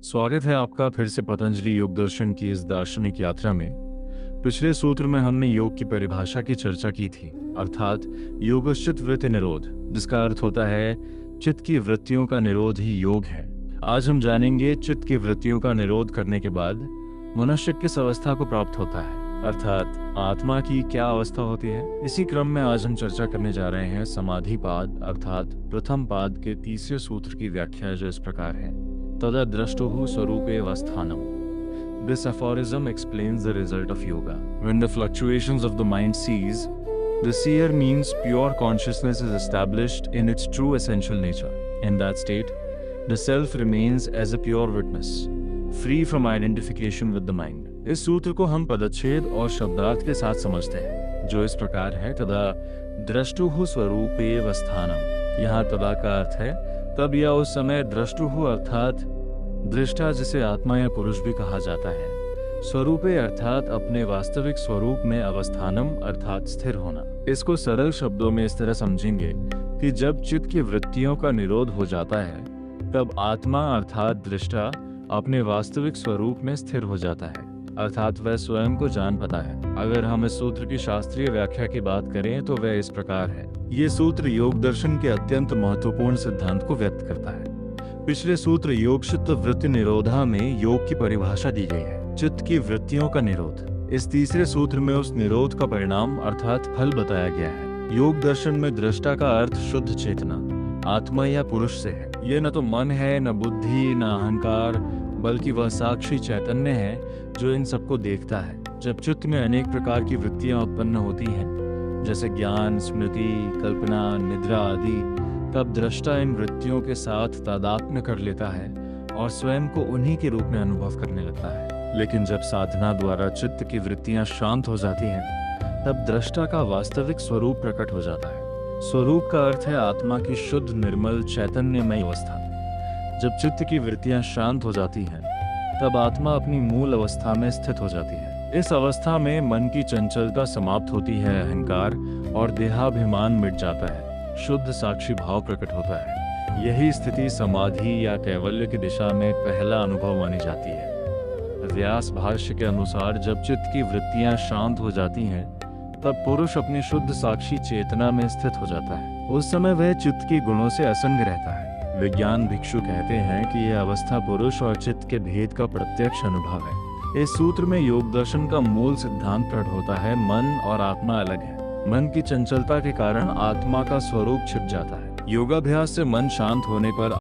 स्वागत है आपका फिर से पतंजलि योग दर्शन की इस दार्शनिक यात्रा में। पिछले सूत्र में हमने योग की परिभाषा की चर्चा की थी, अर्थात योगश्चित वृत्ति निरोध, जिसका अर्थ होता है चित्त की वृत्तियों का निरोध ही योग है। आज हम जानेंगे चित्त की वृत्तियों का निरोध करने के बाद मनुष्य किस अवस्था को प्राप्त होता है, अर्थात आत्मा की क्या अवस्था होती है। इसी क्रम में आज हम चर्चा करने जा रहे हैं समाधि पाद अर्थात प्रथम पाद के तीसरे सूत्र की व्याख्या, जो इस प्रकार है: तदा द्रष्टुः स्वरूपेऽवस्थानम्. This aphorism explains the result of yoga. When the fluctuations of the mind cease, the seer means pure consciousness is established in its true essential nature. In that state, the self remains as a pure witness, free from identification with the mind. इस सूत्र को हम पदच्छेद और शब्दार्थ के साथ समझते हैं, जो इस प्रकार है: तदा द्रष्टुः स्वरूपेऽवस्थानम्. यहाँ तदा का अर्थ है तब या उस समय, द्रष्टुः अर्थात दृष्टा, जिसे आत्मा या पुरुष भी कहा जाता है, स्वरूपे अर्थात अपने वास्तविक स्वरूप में, अवस्थानम अर्थात स्थिर होना। इसको सरल शब्दों में इस तरह समझेंगे कि जब चित्त की वृत्तियों का निरोध हो जाता है, तब आत्मा अर्थात दृष्टा अपने वास्तविक स्वरूप में स्थिर हो जाता है, अर्थात वह स्वयं को जान पाता है। अगर हम इस सूत्र की शास्त्रीय व्याख्या की बात करें तो वह इस प्रकार है। ये सूत्र योग दर्शन के अत्यंत महत्वपूर्ण सिद्धांत को व्यक्त करता है। पिछले सूत्र योगचित्त वृत्ति निरोधा में योग की परिभाषा दी गई है, चित्त की वृत्तियों का निरोध। इस तीसरे सूत्र में उस निरोध का परिणाम अर्थात फल बताया गया है। योग दर्शन में दृष्टा का अर्थ शुद्ध चेतना, आत्मा या पुरुष से है। ये न तो मन है, न बुद्धि, न अहंकार, बल्कि वह साक्षी चैतन्य है जो इन सबको देखता है। जब चित्त में अनेक प्रकार की वृत्तियां उत्पन्न होती हैं, जैसे ज्ञान, स्मृति, कल्पना, निद्रा आदि, तब दृष्टा इन वृत्तियों के साथ तादात्म्य कर लेता है और स्वयं को उन्हीं के रूप में अनुभव करने लगता है। लेकिन जब साधना द्वारा चित्त की वृत्तियां शांत हो जाती हैं, तब दृष्टा का वास्तविक स्वरूप प्रकट हो जाता है। स्वरूप का अर्थ है आत्मा की शुद्ध, निर्मल, चैतन्यमय अवस्था। जब चित्त की वृत्तियां शांत हो जाती हैं, तब आत्मा अपनी मूल अवस्था में स्थित हो जाती है। इस अवस्था में मन की चंचलता समाप्त होती है, अहंकार और देहाभिमान मिट जाता है, शुद्ध साक्षी भाव प्रकट होता है। यही स्थिति समाधि या कैवल्य की दिशा में पहला अनुभव मानी जाती है। व्यास भाष्य के अनुसार जब चित्त की वृत्तियां शांत हो जाती हैं, तब पुरुष अपनी शुद्ध साक्षी चेतना में स्थित हो जाता है। उस समय वह चित्त के गुणों से असंग रहता है। विज्ञान भिक्षु कहते हैं कि यह अवस्था पुरुष और चित्त के भेद का प्रत्यक्ष अनुभव है। इस सूत्र में योग दर्शन का मूल सिद्धांत प्रकट होता है: मन और आत्मा अलग है। मन की चंचलता के कारण आत्मा का स्वरूप छिप जाता है। योगाभ्यास से मन शांत होने पर